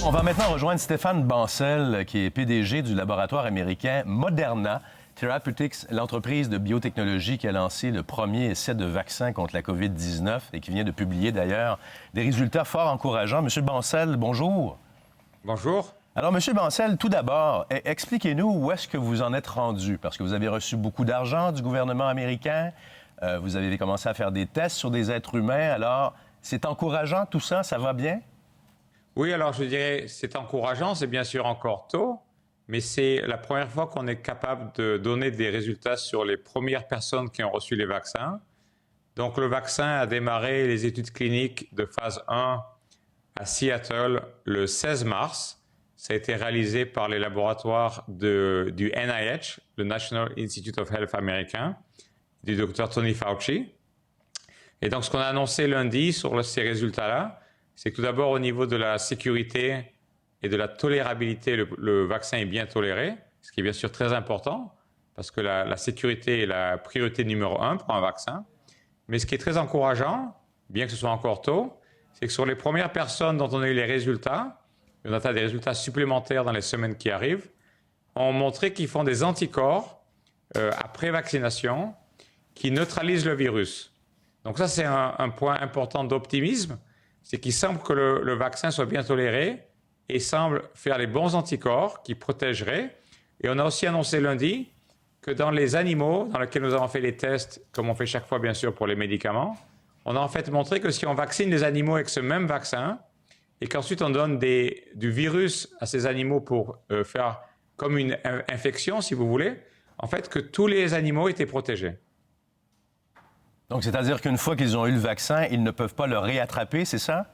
On va maintenant rejoindre Stéphane Bancel, qui est PDG du laboratoire américain Moderna Therapeutics, l'entreprise de biotechnologie qui a lancé le premier essai de vaccin contre la COVID-19 et qui vient de publier d'ailleurs des résultats fort encourageants. Monsieur Bancel, bonjour. Bonjour. Alors, Monsieur Bancel, tout d'abord, expliquez-nous où est-ce que vous en êtes rendu, parce que vous avez reçu beaucoup d'argent du gouvernement américain, vous avez commencé à faire des tests sur des êtres humains, alors c'est encourageant tout ça, ça va bien? Oui, alors je dirais c'est encourageant, c'est bien sûr encore tôt, mais c'est la première fois qu'on est capable de donner des résultats sur les premières personnes qui ont reçu les vaccins. Donc le vaccin a démarré les études cliniques de phase 1 à Seattle le 16 mars. Ça a été réalisé par les laboratoires du NIH, le National Institute of Health américain, du Dr Tony Fauci. Et donc ce qu'on a annoncé lundi sur ces résultats-là, c'est que tout d'abord, au niveau de la sécurité et de la tolérabilité, le vaccin est bien toléré, ce qui est bien sûr très important, parce que la sécurité est la priorité numéro 1 pour un vaccin. Mais ce qui est très encourageant, bien que ce soit encore tôt, c'est que sur les premières personnes dont on a eu les résultats, et on attend des résultats supplémentaires dans les semaines qui arrivent, ont montré qu'ils font des anticorps après vaccination qui neutralisent le virus. Donc ça, c'est un point important d'optimisme, c'est qu'il semble que le vaccin soit bien toléré et semble faire les bons anticorps qui protégeraient. Et on a aussi annoncé lundi que dans les animaux dans lesquels nous avons fait les tests, comme on fait chaque fois bien sûr pour les médicaments, on a en fait montré que si on vaccine les animaux avec ce même vaccin et qu'ensuite on donne du virus à ces animaux pour faire comme une infection, si vous voulez, en fait que tous les animaux étaient protégés. Donc, c'est-à-dire qu'une fois qu'ils ont eu le vaccin, ils ne peuvent pas le réattraper, c'est ça?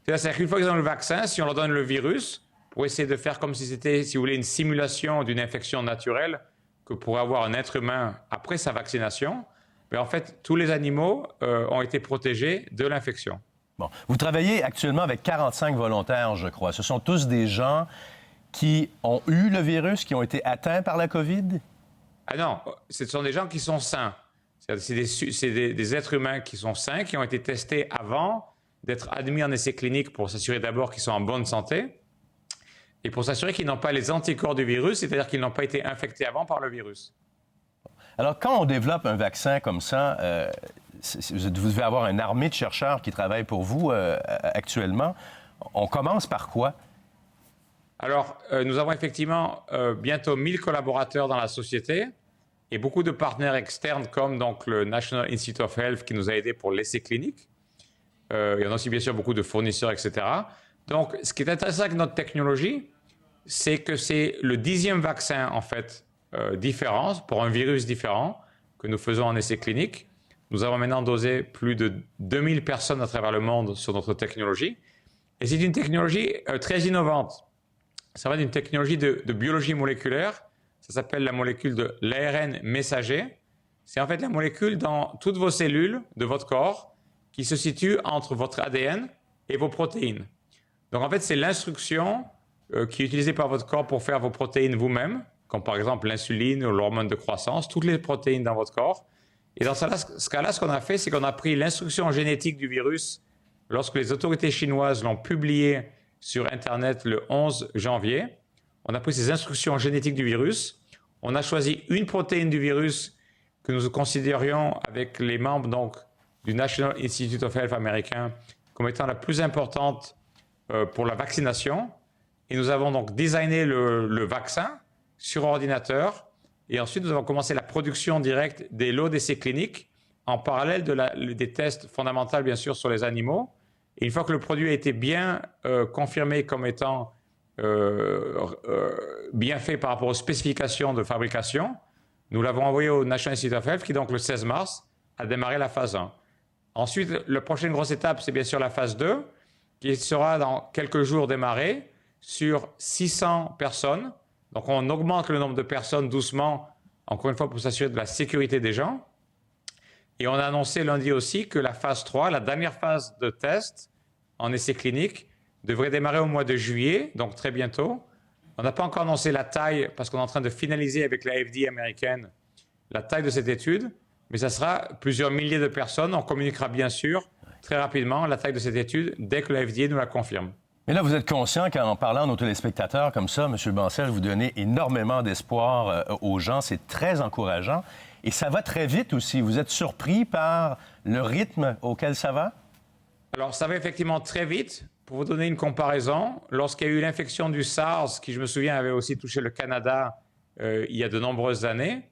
C'est-à-dire qu'une fois qu'ils ont le vaccin, si on leur donne le virus, pour essayer de faire comme si c'était, si vous voulez, une simulation d'une infection naturelle que pourrait avoir un être humain après sa vaccination, mais en fait, tous les animaux ont été protégés de l'infection. Bon. Vous travaillez actuellement avec 45 volontaires, je crois. Ce sont tous des gens qui ont eu le virus, qui ont été atteints par la COVID? Ah non, ce sont des gens qui sont sains. C'est des êtres humains qui sont sains, qui ont été testés avant d'être admis en essai clinique pour s'assurer d'abord qu'ils sont en bonne santé et pour s'assurer qu'ils n'ont pas les anticorps du virus, c'est-à-dire qu'ils n'ont pas été infectés avant par le virus. Alors, quand on développe un vaccin comme ça, vous devez avoir une armée de chercheurs qui travaillent pour vous actuellement. On commence par quoi? Alors, nous avons effectivement bientôt 1000 collaborateurs dans la société et beaucoup de partenaires externes comme donc, le National Institute of Health qui nous a aidés pour l'essai clinique. Il y en a aussi bien sûr beaucoup de fournisseurs, etc. Donc, ce qui est intéressant avec notre technologie, c'est que c'est le 10e vaccin, en fait, différent, pour un virus différent, que nous faisons en essai clinique. Nous avons maintenant dosé plus de 2000 personnes à travers le monde sur notre technologie. Et c'est une technologie très innovante. Ça va d'une technologie de biologie moléculaire. Ça s'appelle la molécule de l'ARN messager. C'est en fait la molécule dans toutes vos cellules de votre corps qui se situe entre votre ADN et vos protéines. Donc en fait, c'est l'instruction qui est utilisée par votre corps pour faire vos protéines vous-même, comme par exemple l'insuline ou l'hormone de croissance, toutes les protéines dans votre corps. Et dans ce cas-là, ce qu'on a fait, c'est qu'on a pris l'instruction génétique du virus lorsque les autorités chinoises l'ont publié sur Internet le 11 janvier. On a pris ces instructions génétiques du virus. On a choisi une protéine du virus que nous considérions avec les membres donc, du National Institute of Health américain comme étant la plus importante pour la vaccination. Et nous avons donc designé le vaccin sur ordinateur. Et ensuite, nous avons commencé la production directe des lots d'essais cliniques en parallèle des tests fondamentaux, bien sûr, sur les animaux. Et une fois que le produit a été bien confirmé comme étant bien fait par rapport aux spécifications de fabrication, nous l'avons envoyé au National Institute of Health qui, donc, le 16 mars, a démarré la phase 1. Ensuite, la prochaine grosse étape, c'est bien sûr la phase 2, qui sera dans quelques jours démarrée sur 600 personnes. Donc, on augmente le nombre de personnes doucement, encore une fois, pour s'assurer de la sécurité des gens. Et on a annoncé lundi aussi que la phase 3, la dernière phase de test en essai clinique, devrait démarrer au mois de juillet, donc très bientôt. On n'a pas encore annoncé la taille parce qu'on est en train de finaliser avec la FDA américaine la taille de cette étude, mais ça sera plusieurs milliers de personnes. On communiquera bien sûr très rapidement la taille de cette étude dès que la FDA nous la confirme. Mais là, vous êtes conscient qu'en parlant à nos téléspectateurs comme ça, M. Bancel, vous donnez énormément d'espoir aux gens. C'est très encourageant. Et ça va très vite aussi. Vous êtes surpris par le rythme auquel ça va? Alors, ça va effectivement très vite. Pour vous donner une comparaison, lorsqu'il y a eu l'infection du SARS, qui, je me souviens, avait aussi touché le Canada il y a de nombreuses années,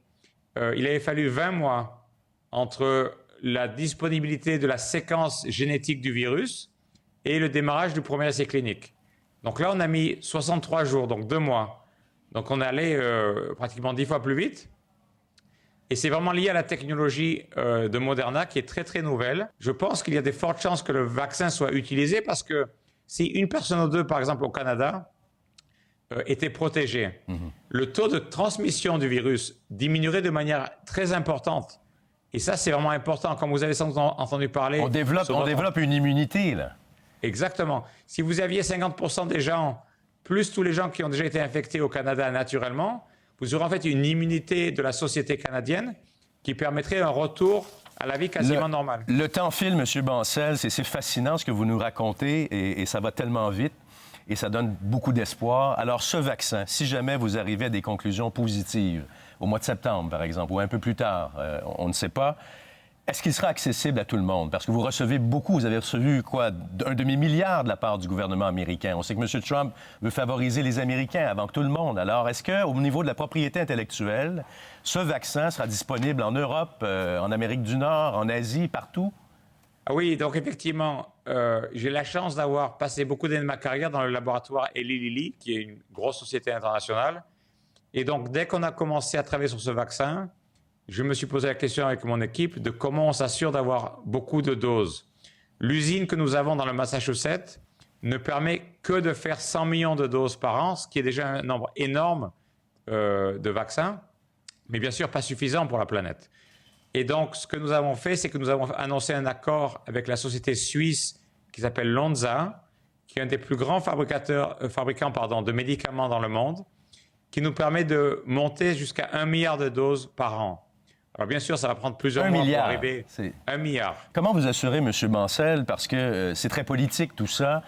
il avait fallu 20 mois entre la disponibilité de la séquence génétique du virus et le démarrage du premier essai clinique. Donc là, on a mis 63 jours, donc 2 mois. Donc on est allé pratiquement 10 fois plus vite. Et c'est vraiment lié à la technologie de Moderna qui est très, très nouvelle. Je pense qu'il y a des fortes chances que le vaccin soit utilisé parce que si une personne ou deux, par exemple au Canada, était protégée, le taux de transmission du virus diminuerait de manière très importante. Et ça, c'est vraiment important. Comme vous avez sans doute entendu parler... On développe une immunité, là. Exactement. Si vous aviez 50% des gens, plus tous les gens qui ont déjà été infectés au Canada naturellement, vous aurez en fait une immunité de la société canadienne qui permettrait un retour à la vie quasiment normale. Le temps file, M. Bancel. C'est fascinant ce que vous nous racontez et ça va tellement vite et ça donne beaucoup d'espoir. Alors, ce vaccin, si jamais vous arrivez à des conclusions positives, au mois de septembre, par exemple, ou un peu plus tard, on ne sait pas, est-ce qu'il sera accessible à tout le monde? Parce que vous recevez beaucoup, vous avez reçu quoi? Un demi-milliard de la part du gouvernement américain. On sait que M. Trump veut favoriser les Américains avant que tout le monde. Alors, est-ce qu'au niveau de la propriété intellectuelle, ce vaccin sera disponible en Europe, en Amérique du Nord, en Asie, partout? Ah oui, donc effectivement, j'ai la chance d'avoir passé beaucoup d'années de ma carrière dans le laboratoire Eli Lilly, qui est une grosse société internationale. Et donc, dès qu'on a commencé à travailler sur ce vaccin, je me suis posé la question avec mon équipe de comment on s'assure d'avoir beaucoup de doses. L'usine que nous avons dans le Massachusetts ne permet que de faire 100 millions de doses par an, ce qui est déjà un nombre énorme de vaccins, mais bien sûr pas suffisant pour la planète. Et donc, ce que nous avons fait, c'est que nous avons annoncé un accord avec la société suisse qui s'appelle Lonza, qui est un des plus grands fabricants de médicaments dans le monde, qui nous permet de monter jusqu'à 1 milliard de doses par an. Alors bien sûr, ça va prendre plusieurs mois pour arriver. 1 milliard. Comment vous assurez, M. Bancel, parce que c'est très politique tout ça,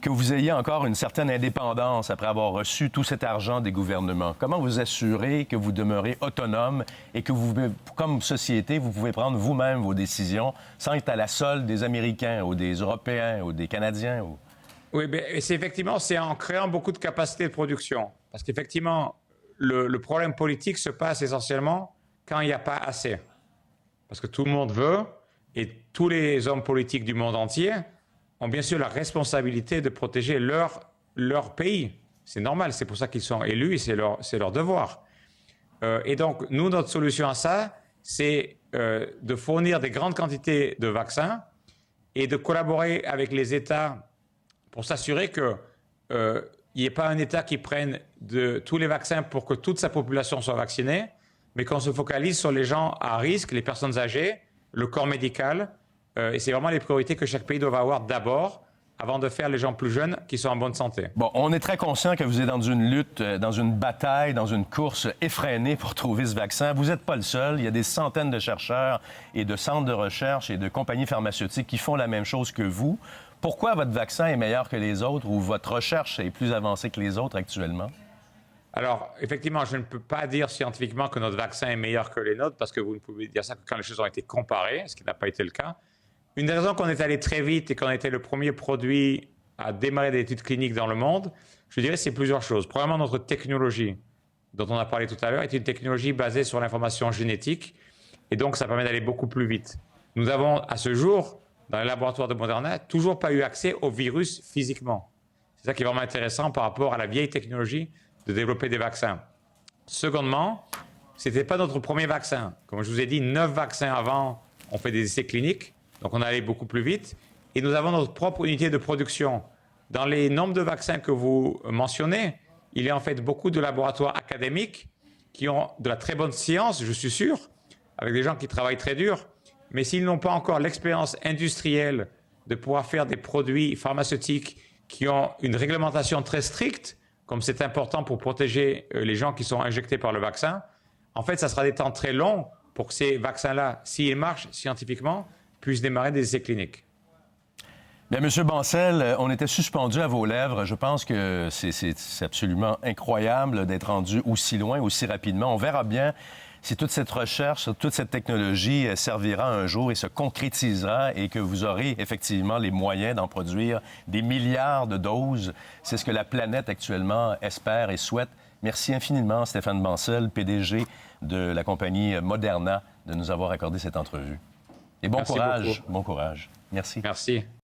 que vous ayez encore une certaine indépendance après avoir reçu tout cet argent des gouvernements? Comment vous assurez que vous demeurez autonome et que vous, comme société, vous pouvez prendre vous-même vos décisions sans être à la solde des Américains ou des Européens ou des Canadiens? Ou... Oui, c'est en créant beaucoup de capacités de production. Parce qu'effectivement, le problème politique se passe essentiellement quand il n'y a pas assez. Parce que tout le monde veut, et tous les hommes politiques du monde entier ont bien sûr la responsabilité de protéger leur pays. C'est normal, c'est pour ça qu'ils sont élus et c'est leur devoir. Et donc, nous, notre solution à ça, c'est de fournir des grandes quantités de vaccins et de collaborer avec les États pour s'assurer qu'il n'y ait pas un État qui prenne de tous les vaccins pour que toute sa population soit vaccinée, mais qu'on se focalise sur les gens à risque, les personnes âgées, le corps médical. Et c'est vraiment les priorités que chaque pays doit avoir d'abord, avant de faire les gens plus jeunes qui sont en bonne santé. Bon, on est très conscient que vous êtes dans une lutte, dans une bataille, dans une course effrénée pour trouver ce vaccin. Vous n'êtes pas le seul. Il y a des centaines de chercheurs et de centres de recherche et de compagnies pharmaceutiques qui font la même chose que vous. Pourquoi votre vaccin est meilleur que les autres ou votre recherche est plus avancée que les autres actuellement? Alors, effectivement, je ne peux pas dire scientifiquement que notre vaccin est meilleur que les nôtres parce que vous ne pouvez dire ça que quand les choses ont été comparées, ce qui n'a pas été le cas. Une des raisons qu'on est allé très vite et qu'on a été le premier produit à démarrer des études cliniques dans le monde, je dirais c'est plusieurs choses. Premièrement, notre technologie, dont on a parlé tout à l'heure, est une technologie basée sur l'information génétique et donc ça permet d'aller beaucoup plus vite. Nous avons, à ce jour, dans les laboratoires de Moderna, toujours pas eu accès au virus physiquement. C'est ça qui est vraiment intéressant par rapport à la vieille technologie de développer des vaccins. Secondement, ce n'était pas notre premier vaccin. Comme je vous ai dit, 9 vaccins avant ont fait des essais cliniques, donc on allait beaucoup plus vite. Et nous avons notre propre unité de production. Dans les nombres de vaccins que vous mentionnez, il y a en fait beaucoup de laboratoires académiques qui ont de la très bonne science, je suis sûr, avec des gens qui travaillent très dur, mais s'ils n'ont pas encore l'expérience industrielle de pouvoir faire des produits pharmaceutiques qui ont une réglementation très stricte, comme c'est important pour protéger les gens qui sont injectés par le vaccin, en fait, ça sera des temps très longs pour que ces vaccins-là, s'ils marchent scientifiquement, puissent démarrer des essais cliniques. Bien, M. Bancel, on était suspendu à vos lèvres. Je pense que c'est absolument incroyable d'être rendu aussi loin, aussi rapidement. On verra bien si toute cette recherche, toute cette technologie servira un jour et se concrétisera et que vous aurez effectivement les moyens d'en produire des milliards de doses. C'est ce que la planète actuellement espère et souhaite. Merci infiniment, Stéphane Bancel, PDG de la compagnie Moderna, de nous avoir accordé cette entrevue. Et bon Merci courage, beaucoup. bon courage. Merci. Merci.